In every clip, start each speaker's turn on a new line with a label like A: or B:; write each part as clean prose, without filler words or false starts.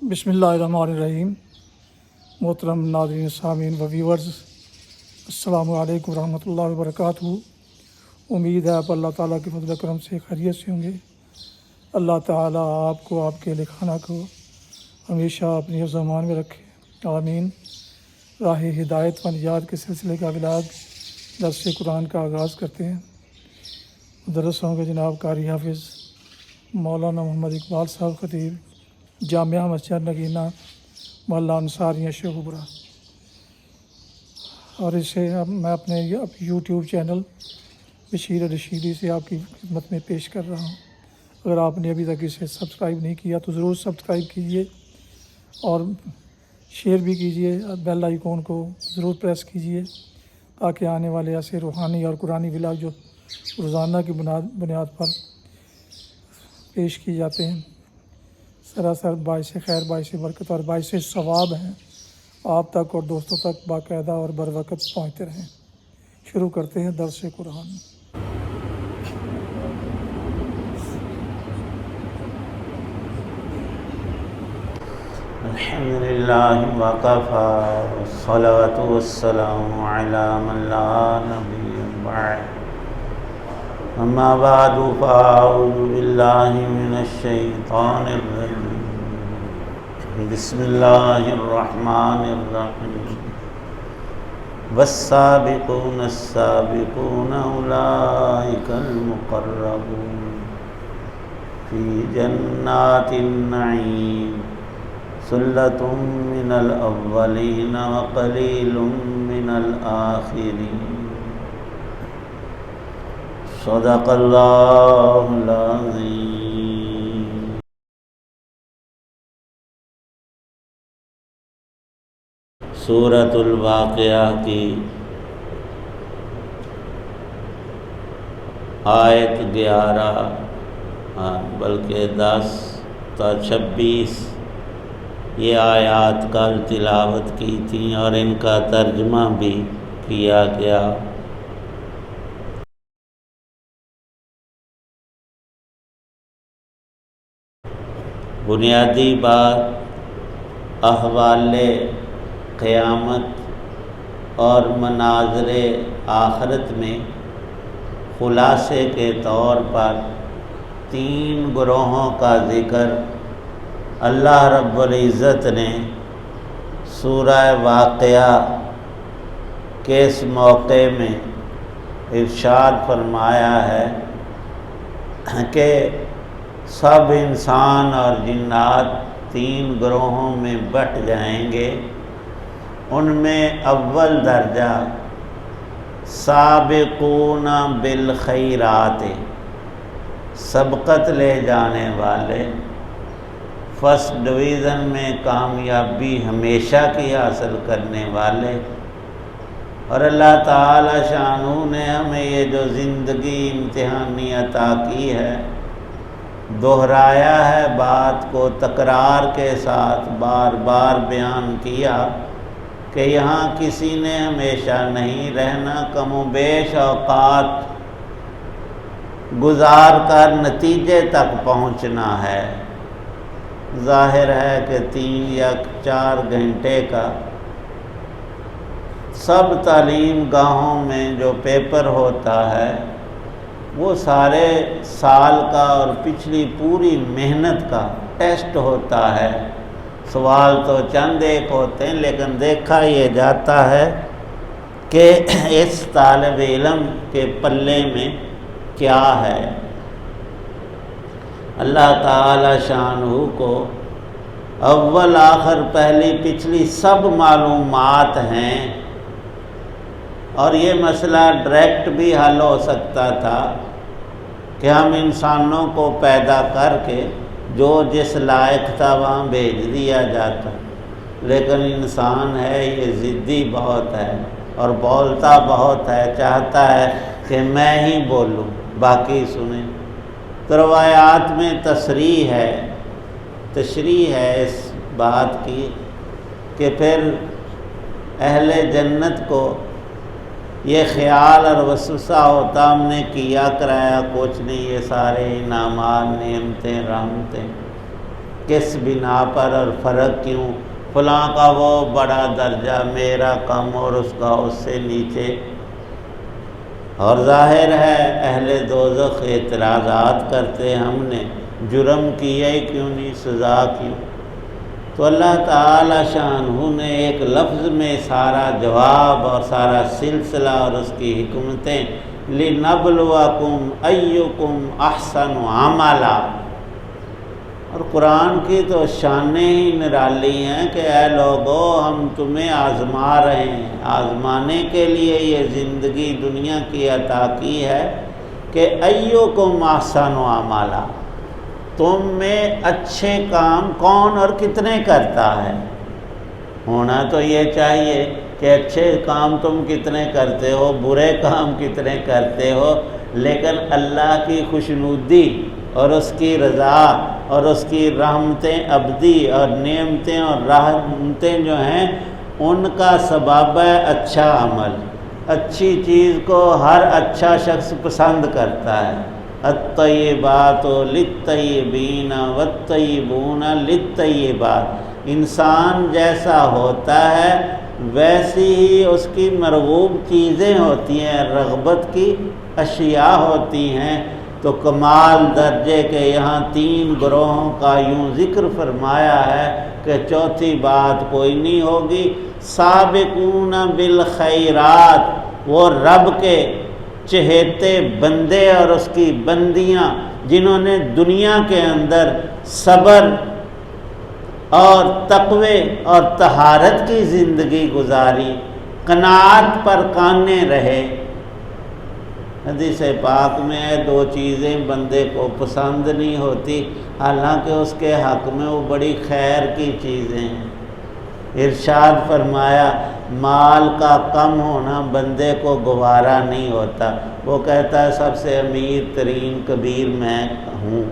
A: بسم اللہ الرحمن الرحیم۔ محترم ناظرین سامعین و ویورز، السلام علیکم ورحمۃ اللہ وبرکاتہ۔ امید ہے آپ اللہ تعالیٰ کے فضل و کرم سے خیریت سے ہوں گے۔ اللہ تعالیٰ آپ کو، آپ کے لکھانہ کو ہمیشہ اپنی زمان میں رکھے، آمین۔ راہ ہدایت و نجات کے سلسلے کا ولاگ درس قرآن کا آغاز کرتے ہیں۔ درس ہوں گے جناب قاری حافظ مولانا محمد اقبال صاحب خطیب، جامعہ مسجد نگینہ، محلہ انصاریہ شہبرہ۔ اور اسے میں اپنے یوٹیوب چینل بشیر رشیدی سے آپ کی خدمت میں پیش کر رہا ہوں۔ اگر آپ نے ابھی تک اسے سبسکرائب نہیں کیا تو ضرور سبسکرائب کیجیے اور شیئر بھی کیجیے، بیل آئیکن کو ضرور پریس کیجیے تاکہ آنے والے ایسے روحانی اور قرآنی ولاگ جو روزانہ کی بنیاد پر پیش کی جاتے ہیں سراسر باعث خیر، باعث برکت اور باعث ثواب ہیں، آپ تک اور دوستوں تک باقاعدہ اور بر وقت پہنچتے رہیں۔ شروع کرتے ہیں درس قرآن۔
B: الحمدللہ وکفی والصلاۃ والسلام علی من لا نبی بعد، اما بعد فاعوذ باللہ من الشیطان الرجیم، بسم اللہ الرحمن الرحیم۔ والسابقون السابقون اولئک المقربون فی جنات النعیم، ثلۃ من الاولین وقلیل من الآخرین۔ صدق اللہ العظیم۔ سورۃ الواقعہ کی آیت 11 بلکہ 10 تا 26 یہ آیات کل تلاوت کی تھیں اور ان کا ترجمہ بھی کیا گیا۔ بنیادی بات احوال قیامت اور مناظر آخرت میں خلاصے کے طور پر 3 گروہوں کا ذکر اللہ رب العزت نے سورہ واقعہ کے اس موقع میں ارشاد فرمایا ہے کہ سب انسان اور جنات 3 گروہوں میں بٹ جائیں گے۔ ان میں اول درجہ سابقون بالخیرات، سبقت لے جانے والے، فرسٹ ڈویژن میں کامیابی ہمیشہ کی حاصل کرنے والے۔ اور اللہ تعالی شانہ نے ہمیں یہ جو زندگی امتحانی عطا کی ہے، دہرایا ہے بات کو، تکرار کے ساتھ بار بار بیان کیا کہ یہاں کسی نے ہمیشہ نہیں رہنا، کم و بیش اوقات گزار کر نتیجے تک پہنچنا ہے۔ ظاہر ہے کہ 3 یا 4 گھنٹے کا سب تعلیم گاہوں میں جو پیپر ہوتا ہے وہ سارے سال کا اور پچھلی پوری محنت کا ٹیسٹ ہوتا ہے۔ سوال تو چند ایک ہوتے ہیں، لیکن دیکھا یہ جاتا ہے کہ اس طالب علم کے پلے میں کیا ہے۔ اللہ تعالی شانہ کو اول آخر پہلی پچھلی سب معلومات ہیں، اور یہ مسئلہ ڈائریکٹ بھی حل ہو سکتا تھا کہ ہم انسانوں کو پیدا کر کے جو جس لائق تھا وہاں بھیج دیا جاتا، لیکن انسان ہے یہ ضدی بہت ہے اور بولتا بہت ہے، چاہتا ہے کہ میں ہی بولوں باقی سنیں۔ تو روایات میں تشریح ہے اس بات کی کہ پھر اہل جنت کو یہ خیال اور وسوسہ ہوتا ہم نے کیا کرایا کچھ نہیں، یہ سارے انعامات، نعمتیں، رحمتیں۔ کس بنا پر اور فرق کیوں، فلاں کا وہ بڑا درجہ، میرا کم اور اس کا اس سے نیچے۔ اور ظاہر ہے اہل دوزخ اعتراضات کرتے، ہم نے جرم کیا ہی کیوں نہیں، سزا کیوں؟ تو اللہ تعالی شانہ نے ایک لفظ میں سارا جواب اور سارا سلسلہ اور اس کی حکمتیں، لِنَبْلُوَكُمْ أَيُّكُمْ أَحْسَنُ عَمَلًا۔ اور قرآن کی تو شانیں ہی نرالی ہیں کہ اے لوگو ہم تمہیں آزما رہے ہیں، آزمانے کے لیے یہ زندگی دنیا کی عطا کی ہے کہ ایُّکم احسن عملا، تم میں اچھے کام کون اور کتنے کرتا ہے۔ ہونا تو یہ چاہیے کہ اچھے کام تم کتنے کرتے ہو، برے کام کتنے کرتے ہو، لیکن اللہ کی خوشنودی اور اس کی رضا اور اس کی رحمتیں ابدی اور نعمتیں اور رحمتیں جو ہیں ان کا سبب ہے اچھا عمل۔ اچھی چیز کو ہر اچھا شخص پسند کرتا ہے۔ الطیبات للطیبین والطیبون للطیبات، انسان جیسا ہوتا ہے ویسی ہی اس کی مرغوب چیزیں ہوتی ہیں، رغبت کی اشیاء ہوتی ہیں۔ تو کمال درجے کے یہاں 3 گروہوں کا یوں ذکر فرمایا ہے کہ چوتھی بات کوئی نہیں ہوگی۔ سابقون بالخیرات، وہ رب کے چہیتے بندے اور اس کی بندیاں جنہوں نے دنیا کے اندر صبر اور تقوی اور طہارت کی زندگی گزاری، قناعت پر کانے رہے۔ حدیث پاک میں 2 چیزیں بندے کو پسند نہیں ہوتی، حالانکہ اس کے حق میں وہ بڑی خیر کی چیزیں ہیں۔ ارشاد فرمایا مال کا کم ہونا بندے کو گوارا نہیں ہوتا، وہ کہتا ہے سب سے امیر ترین کبیر میں ہوں۔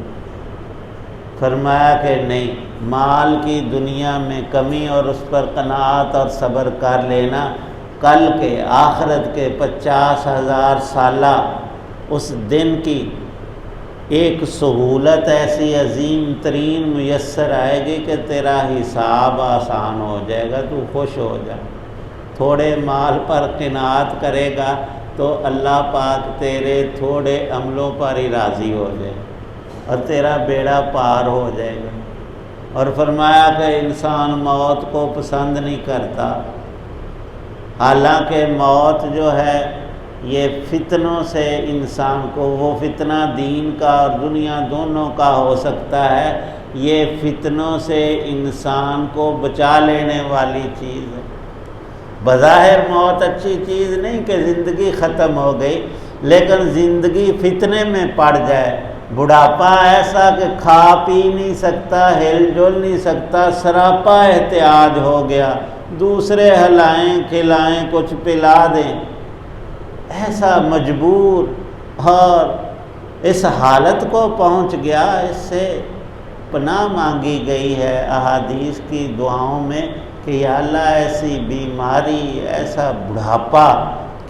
B: فرمایا کہ نہیں، مال کی دنیا میں کمی اور اس پر قناعت اور صبر کر لینا کل کے آخرت کے 50,000 سالہ اس دن کی ایک سہولت ایسی عظیم ترین میسر آئے گی کہ تیرا حساب آسان ہو جائے گا، تو خوش ہو جا۔ تھوڑے مال پر قناعت کرے گا تو اللہ پاک تیرے تھوڑے عملوں پر ہی راضی ہو جائے اور تیرا بیڑا پار ہو جائے گا۔ اور فرمایا کہ انسان موت کو پسند نہیں کرتا، حالانکہ موت جو ہے یہ فتنوں سے انسان کو، وہ فتنہ دین کا اور دنیا دونوں کا ہو سکتا ہے، یہ فتنوں سے انسان کو بچا لینے والی چیز ہے۔ بظاہر موت اچھی چیز نہیں کہ زندگی ختم ہو گئی، لیکن زندگی فتنے میں پڑ جائے، بڑھاپا ایسا کہ کھا پی نہیں سکتا، ہل جل نہیں سکتا، سراپا احتیاج ہو گیا، دوسرے ہلائیں کھلائیں کچھ پلا دیں، ایسا مجبور اور اس حالت کو پہنچ گیا۔ اس سے پناہ مانگی گئی ہے احادیث کی دعاؤں میں کہ یا اللہ ایسی بیماری، ایسا بڑھاپا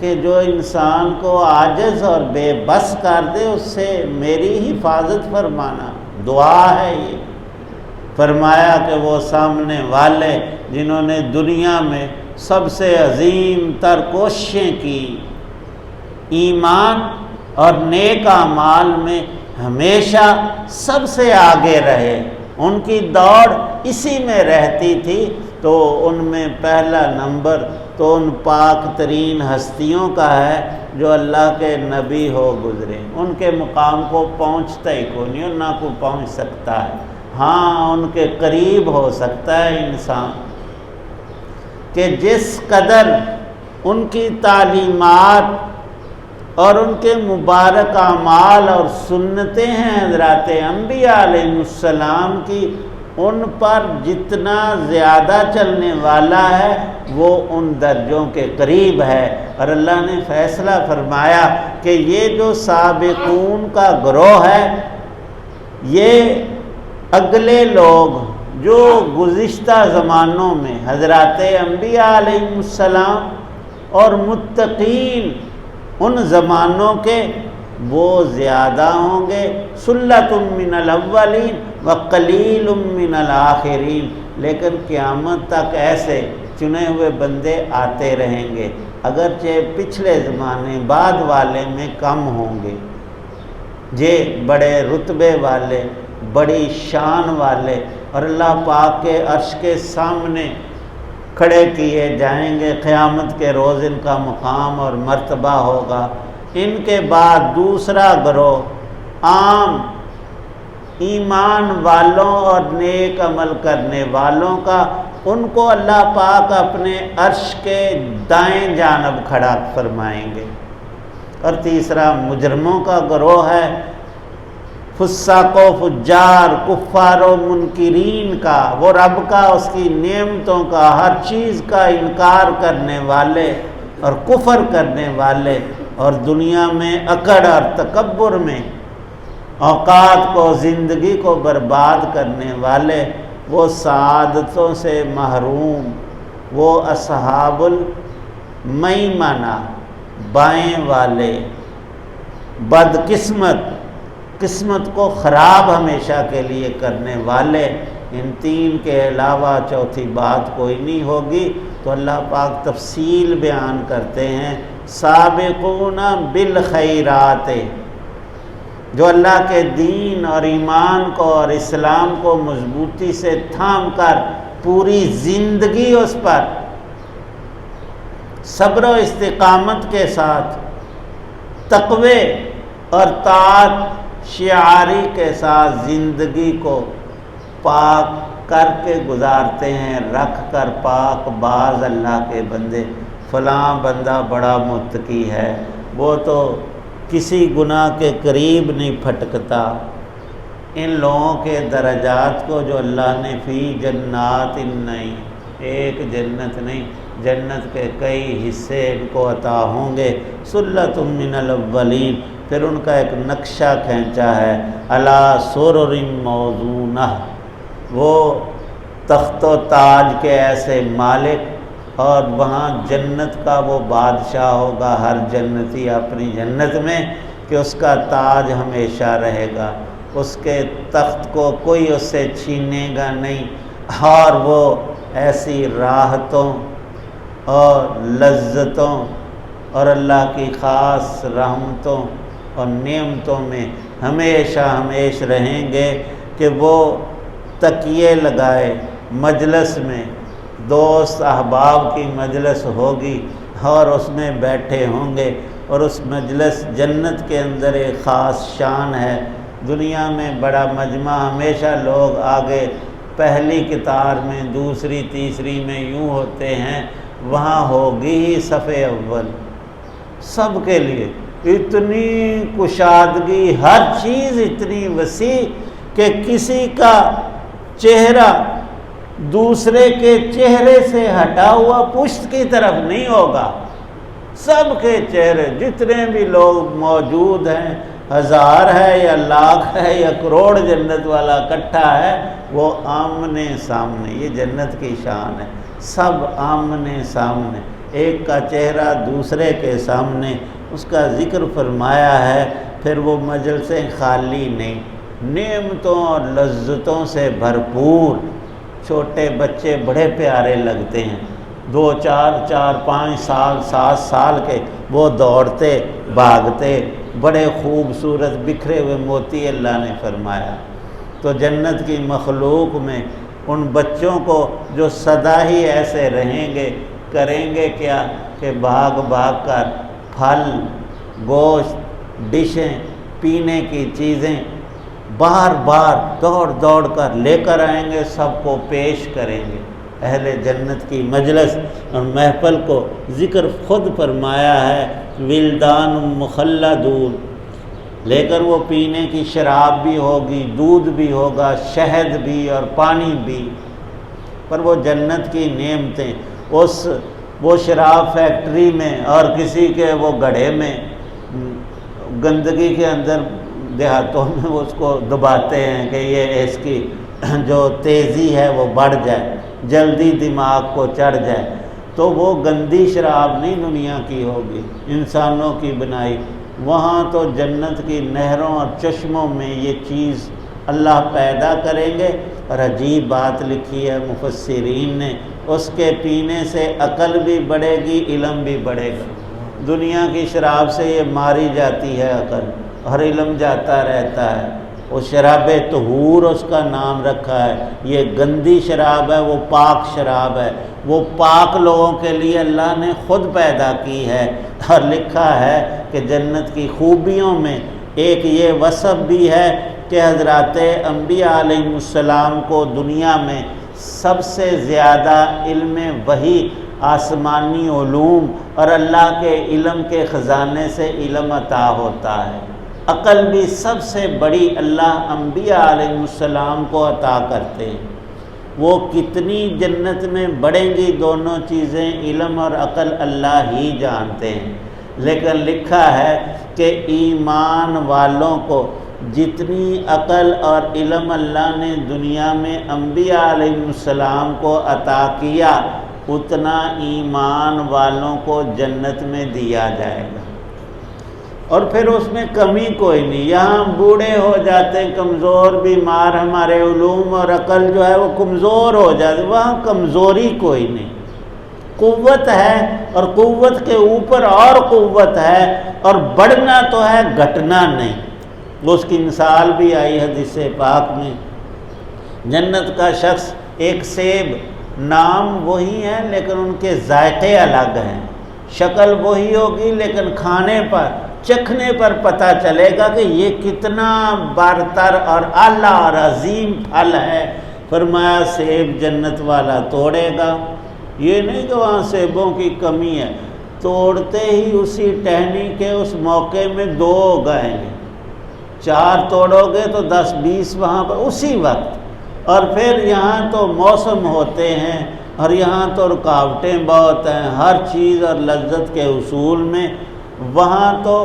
B: کہ جو انسان کو عاجز اور بے بس کر دے، اس سے میری حفاظت فرمانا، دعا ہے یہ۔ فرمایا کہ وہ سامنے والے جنہوں نے دنیا میں سب سے عظیم تر کوششیں کی، ایمان اور نیک اعمال میں ہمیشہ سب سے آگے رہے، ان کی دوڑ اسی میں رہتی تھی، تو ان میں پہلا نمبر تو ان پاک ترین ہستیوں کا ہے جو اللہ کے نبی ہو گزرے۔ ان کے مقام کو پہنچتا ہی کوئی نہیں، اور نہ کوئی پہنچ سکتا ہے۔ ہاں ان کے قریب ہو سکتا ہے انسان، کہ جس قدر ان کی تعلیمات اور ان کے مبارک اعمال اور سنتیں ہیں حضرات انبیاء علیہ السلام کی، ان پر جتنا زیادہ چلنے والا ہے وہ ان درجوں کے قریب ہے۔ اور اللہ نے فیصلہ فرمایا کہ یہ جو سابقون کا گروہ ہے، یہ اگلے لوگ جو گزشتہ زمانوں میں حضرات انبیاء علیہ السلام اور متقین ان زمانوں کے، وہ زیادہ ہوں گے۔ سلۃ من الاولین وقلیل من الآخرین، لیکن قیامت تک ایسے چنے ہوئے بندے آتے رہیں گے، اگرچہ پچھلے زمانے بعد والے میں کم ہوں گے، یہ بڑے رتبے والے، بڑی شان والے، اور اللہ پاک کے عرش کے سامنے کھڑے کیے جائیں گے، قیامت کے روز ان کا مقام اور مرتبہ ہوگا۔ ان کے بعد دوسرا گروہ عام ایمان والوں اور نیک عمل کرنے والوں کا، ان کو اللہ پاک اپنے عرش کے دائیں جانب کھڑا فرمائیں گے۔ اور تیسرا مجرموں کا گروہ ہے، فساق و فجار، کفار و منکرین کا، وہ رب کا، اس کی نعمتوں کا، ہر چیز کا انکار کرنے والے اور کفر کرنے والے، اور دنیا میں اکڑ اور تکبر میں اوقات کو، زندگی کو برباد کرنے والے، وہ سعادتوں سے محروم، وہ اصحاب المیمنہ، بائیں والے، بدقسمت، قسمت کو خراب ہمیشہ کے لیے کرنے والے، ان تین کے علاوہ چوتھی بات کوئی نہیں ہوگی۔ تو اللہ پاک تفصیل بیان کرتے ہیں، سابقون بالخیرات، جو اللہ کے دین اور ایمان کو اور اسلام کو مضبوطی سے تھام کر پوری زندگی اس پر صبر و استقامت کے ساتھ، تقوی اور طاعت شعاری کے ساتھ زندگی کو پاک کر کے گزارتے ہیں، رکھ کر پاک باز اللہ کے بندے۔ فلاں بندہ بڑا متقی ہے، وہ تو کسی گناہ کے قریب نہیں پھٹکتا۔ ان لوگوں کے درجات کو جو اللہ نے فی جنات النعیم، ایک جنت نہیں، جنت کے کئی حصے ان کو عطا ہوں گے۔ سلۃ من الاولین، پھر ان کا ایک نقشہ کھینچا ہے، علی سرر موضونہ، وہ تخت و تاج کے ایسے مالک، اور وہاں جنت کا وہ بادشاہ ہوگا، ہر جنتی اپنی جنت میں، کہ اس کا تاج ہمیشہ رہے گا، اس کے تخت کو کوئی اس سے چھینے گا نہیں، اور وہ ایسی راحتوں اور لذتوں اور اللہ کی خاص رحمتوں اور نعمتوں میں ہمیشہ ہمیش رہیں گے، کہ وہ تکیے لگائے مجلس میں، دوست احباب کی مجلس ہوگی اور اس میں بیٹھے ہوں گے، اور اس مجلس جنت کے اندر ایک خاص شان ہے۔ دنیا میں بڑا مجمع، ہمیشہ لوگ آگے پہلی قطار میں، دوسری تیسری میں یوں ہوتے ہیں، وہاں ہوگی ہی صف اول، سب کے لیے اتنی کشادگی، ہر چیز اتنی وسیع کہ کسی کا چہرہ دوسرے کے چہرے سے ہٹا ہوا پشت کی طرف نہیں ہوگا، سب کے چہرے، جتنے بھی لوگ موجود ہیں، ہزار ہے یا لاکھ ہے یا کروڑ جنت والا اکٹھا ہے، وہ آمنے سامنے، یہ جنت کی شان ہے، سب آمنے سامنے، ایک کا چہرہ دوسرے کے سامنے، اس کا ذکر فرمایا ہے۔ پھر وہ مجلسیں خالی نہیں، نعمتوں اور لذتوں سے بھرپور، چھوٹے بچے بڑے پیارے لگتے ہیں، 2 4 5 سال 7 سال کے، وہ دوڑتے بھاگتے، بڑے خوبصورت بکھرے ہوئے موتی اللہ نے فرمایا۔ تو جنت کی مخلوق میں ان بچوں کو جو سدا ہی ایسے رہیں گے، کریں گے کیا کہ بھاگ بھاگ کر پھل، گوشت، ڈشیں، پینے کی چیزیں بار بار دوڑ دوڑ کر لے کر آئیں گے، سب کو پیش کریں گے۔ اہل جنت کی مجلس اور محفل کو ذکر خود فرمایا ہے، ولدان مخلدون، لے کر وہ پینے کی شراب بھی ہوگی، دودھ بھی ہوگا، شہد بھی اور پانی بھی، پر وہ جنت کی نعمتیں، وہ شراب فیکٹری میں اور کسی کے وہ گڑھے میں، گندگی کے اندر دیہاتوں میں وہ اس کو دباتے ہیں کہ یہ اس کی جو تیزی ہے وہ بڑھ جائے، جلدی دماغ کو چڑھ جائے، تو وہ گندی شراب نہیں دنیا کی ہوگی، انسانوں کی بنائی۔ وہاں تو جنت کی نہروں اور چشموں میں یہ چیز اللہ پیدا کریں گے، اور عجیب بات لکھی ہے مفسرین نے، اس کے پینے سے عقل بھی بڑھے گی، علم بھی بڑھے گا۔ دنیا کی شراب سے یہ ماری جاتی ہے عقل، اور علم جاتا رہتا ہے۔ وہ شراب طہور اس کا نام رکھا ہے، یہ گندی شراب ہے، وہ پاک شراب ہے، وہ پاک لوگوں کے لیے اللہ نے خود پیدا کی ہے۔ اور لکھا ہے کہ جنت کی خوبیوں میں ایک یہ وصف بھی ہے کہ حضرات انبیاء علیہ السلام کو دنیا میں سب سے زیادہ علم وحی، آسمانی علوم اور اللہ کے علم کے خزانے سے علم عطا ہوتا ہے۔ عقل بھی سب سے بڑی اللہ انبیاء علیہ السلام کو عطا کرتے ہیں۔ وہ کتنی جنت میں بڑھیں گی دونوں چیزیں، علم اور عقل، اللہ ہی جانتے ہیں۔ لیکن لکھا ہے کہ ایمان والوں کو جتنی عقل اور علم اللہ نے دنیا میں انبیاء علیہ السلام کو عطا کیا، اتنا ایمان والوں کو جنت میں دیا جائے گا، اور پھر اس میں کمی کوئی نہیں۔ یہاں بوڑھے ہو جاتے ہیں، کمزور بیمار، ہمارے علوم اور عقل جو ہے وہ کمزور ہو جاتے، وہاں کمزوری کوئی نہیں، قوت ہے، اور قوت کے اوپر اور قوت ہے، اور بڑھنا تو ہے، گھٹنا نہیں۔ اس کی مثال بھی آئی حدیث پاک میں، جنت کا شخص ایک سیب، نام وہی ہے لیکن ان کے ذائقے الگ ہیں، شکل وہی ہوگی لیکن کھانے پر، چکھنے پر پتہ چلے گا کہ یہ کتنا برتر اور اعلیٰ اور عظیم پھل ہے۔ فرمایا سیب جنت والا توڑے گا، یہ نہیں کہ وہاں سیبوں کی کمی ہے، توڑتے ہی اسی ٹہنی کے اس موقع میں 2 اگائیں گے، 4 توڑو گے تو 10-20 وہاں پر اسی وقت۔ اور پھر یہاں تو موسم ہوتے ہیں، اور یہاں تو رکاوٹیں بہت ہیں ہر چیز اور لذت کے اصول میں، وہاں تو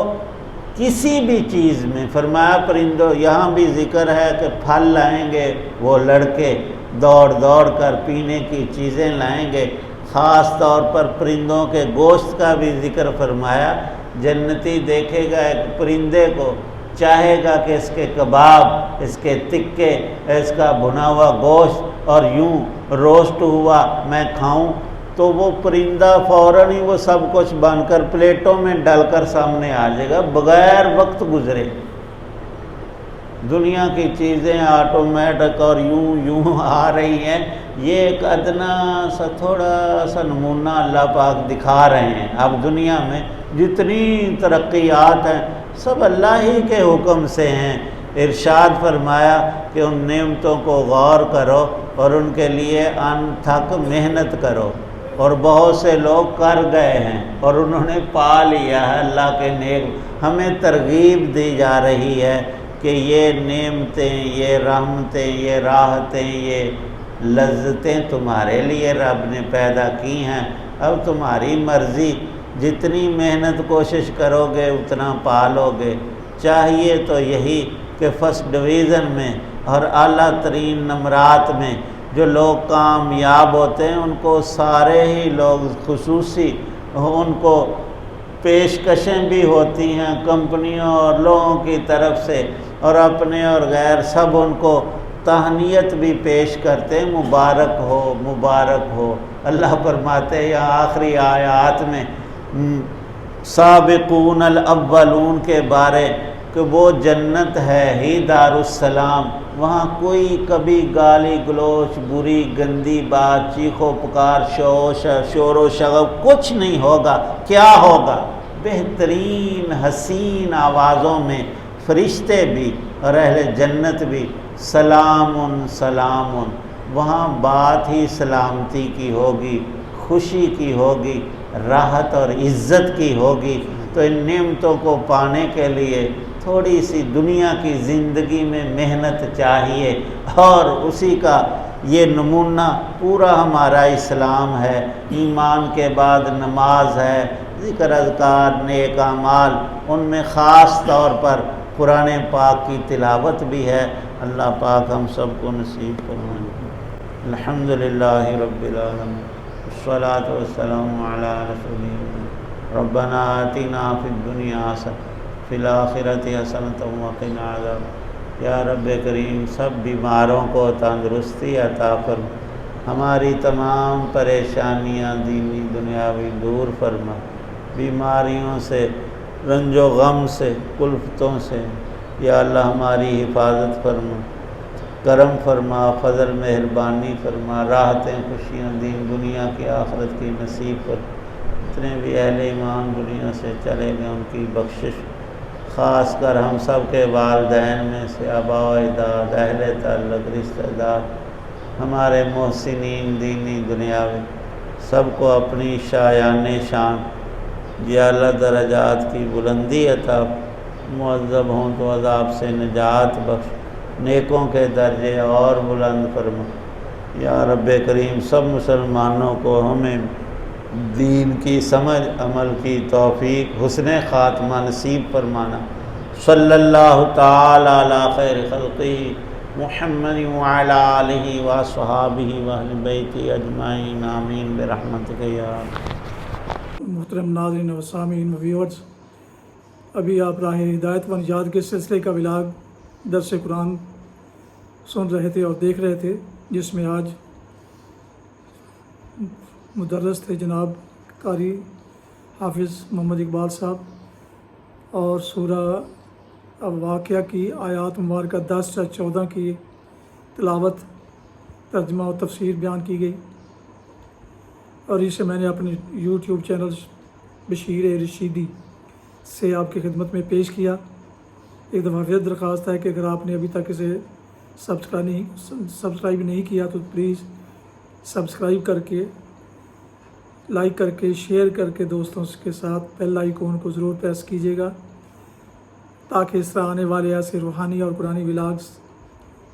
B: کسی بھی چیز میں۔ فرمایا پرندوں، یہاں بھی ذکر ہے کہ پھل لائیں گے وہ لڑکے، دوڑ دوڑ کر پینے کی چیزیں لائیں گے، خاص طور پر پرندوں کے گوشت کا بھی ذکر فرمایا۔ جنتی دیکھے گا ایک پرندے کو، چاہے گا کہ اس کے کباب، اس کے تکے، اس کا بھنا ہوا گوشت اور یوں روسٹ ہوا میں کھاؤں، تو وہ پرندہ فوراً ہی وہ سب کچھ بن کر پلیٹوں میں ڈل کر سامنے آ جائے گا بغیر وقت گزرے۔ دنیا کی چیزیں آٹومیٹک اور یوں آ رہی ہیں، یہ ایک ادنا سا تھوڑا سا نمونہ اللہ پاک دکھا رہے ہیں۔ اب دنیا میں جتنی ترقیات ہیں سب اللہ ہی کے حکم سے ہیں۔ ارشاد فرمایا کہ ان نعمتوں کو غور کرو اور ان کے لیے انتھک محنت کرو، اور بہت سے لوگ کر گئے ہیں اور انہوں نے پا لیا ہے اللہ کے نیک۔ ہمیں ترغیب دی جا رہی ہے کہ یہ نعمتیں، یہ رحمتیں، یہ راحتیں، یہ لذتیں تمہارے لیے رب نے پیدا کی ہیں، اب تمہاری مرضی، جتنی محنت کوشش کرو گے اتنا پا لو گے۔ چاہیے تو یہی کہ فرسٹ ڈویژن میں اور اعلیٰ ترین نمرات میں جو لوگ کامیاب ہوتے ہیں ان کو سارے ہی لوگ خصوصی ان کو پیشکشیں بھی ہوتی ہیں کمپنیوں اور لوگوں کی طرف سے، اور اپنے اور غیر سب ان کو تہنیت بھی پیش کرتے ہیں، مبارک ہو مبارک ہو۔ اللہ فرماتے ہیں یہاں آخری آیات میں سابقون الاولون کے بارے کہ وہ جنت ہے ہی دار السلام، وہاں کوئی کبھی گالی گلوچ، بری گندی بات، چیخ و پکار، شور و شغب کچھ نہیں ہوگا۔ کیا ہوگا؟ بہترین حسین آوازوں میں فرشتے بھی اور اہل جنت بھی سلام سلام، وہاں بات ہی سلامتی کی ہوگی، خوشی کی ہوگی، راحت اور عزت کی ہوگی۔ تو ان نعمتوں کو پانے کے لیے تھوڑی سی دنیا کی زندگی میں محنت چاہیے، اور اسی کا یہ نمونہ پورا ہمارا اسلام ہے۔ ایمان کے بعد نماز ہے، ذکر اذکار، نیک اعمال، ان میں خاص طور پر قرآن پاک کی تلاوت بھی ہے۔ اللہ پاک ہم سب کو نصیب فرمائے۔ الحمدللہ رب العالمین، والصلاۃ والسلام علی رسول اللہ۔ ربنا آتنا فی الدنیا حسنۃ فی الآخرۃ حسنۃ وقنا عذاب یا رب کریم سب بیماروں کو تندرستی عطا فرما، ہماری تمام پریشانیاں دینی دنیاوی دور فرما، بیماریوں سے، رنج و غم سے، کلفتوں سے یا اللہ ہماری حفاظت فرما، کرم فرما، فضل مہربانی فرما، راحتیں خوشیاں دین دنیا کی آخرت کی نصیب فرما۔ جتنے بھی اہل ایمان دنیا سے چلے گئے ان کی بخشش، خاص کر ہم سب کے والدین میں سے آباء و اجداد، اہل تعلق، رشتہ دار، ہمارے محسنین دینی دنیاوی، سب کو اپنی شایان شان یا اللہ درجات کی بلندی عطا، معذب ہوں تو عذاب سے نجات بخش، نیکوں کے درجے اور بلند فرما۔ یا رب کریم سب مسلمانوں کو ہمیں دین کی سمجھ عمل کی توفیق، حسن خاتمہ نصیب فرمانا۔ صلی اللہ تعالی علی خیر خلقہ محمد وعلی آلہ وصحابہ واہل بیتہ اجمعین، آمین برحمتک یا
A: محترم ناظرین و سامعین و ویورز، ابھی آپ راہ ہدایت و نجات کے سلسلے کا ولاگ درس قرآن سن رہے تھے اور دیکھ رہے تھے، جس میں آج مدرس تھے جناب قاری حافظ محمد اقبال صاحب، اور سورہ واقعہ کی آیات مبارکہ 10 سے 14 کی تلاوت، ترجمہ و تفسیر بیان کی گئی، اور اسے میں نے اپنے یوٹیوب چینل بشیر رشیدی سے آپ کی خدمت میں پیش کیا۔ ایک دفعہ پھر درخواست ہے کہ اگر آپ نے ابھی تک اسے سبسکرائب نہیں کیا تو پلیز سبسکرائب کر کے، لائک کر کے، شیئر کر کے دوستوں کے ساتھ بیل آئیکن کو ضرور پریس کیجیے گا، تاکہ اس طرح آنے والے ایسے روحانی اور قرآنی ولاگز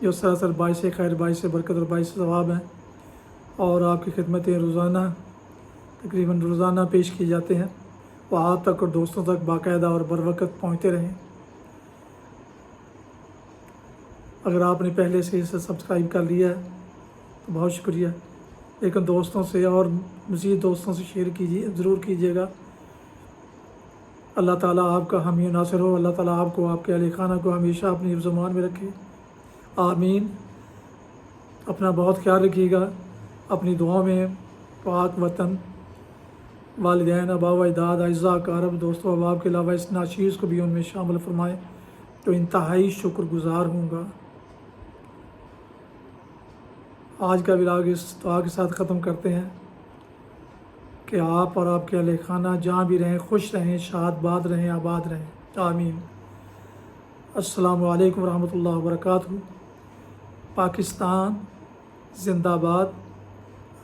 A: جو سراسر باعث خیر، باعث برکت اور باعث ثواب ہیں، اور آپ کی خدمتیں تقریباً روزانہ پیش کیے جاتے ہیں، وہ آپ تک اور دوستوں تک باقاعدہ اور بروقت پہنچتے رہیں۔ اگر آپ نے پہلے سے اسے سبسکرائب کر لیا ہے تو بہت شکریہ، لیکن دوستوں سے اور مزید دوستوں سے شیئر ضرور کیجیے گا۔ اللہ تعالیٰ آپ کا حامی و ناصر ہو، اللہ تعالیٰ آپ کو، آپ کے اہل خانہ کو ہمیشہ اپنی حفظ و امان میں رکھے، آمین۔ اپنا بہت خیال رکھیے گا، اپنی دعاؤں میں پاک وطن، والدین، آباء و اجداد، اعزاء اقارب، دوستوں احباب کے علاوہ اس ناچیز کو بھی ان میں شامل فرمائیں تو انتہائی شکر گزار ہوں گا۔ آج کا ولاگ اس دعا کے ساتھ ختم کرتے ہیں کہ آپ اور آپ کے اہل خانہ جہاں بھی رہیں خوش رہیں، شاد باد رہیں، آباد رہیں، آمین۔ السلام علیکم ورحمۃ اللہ وبرکاتہ۔ پاکستان زندہ باد۔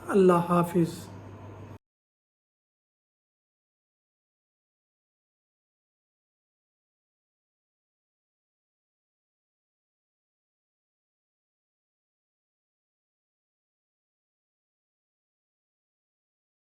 A: اللہ حافظ۔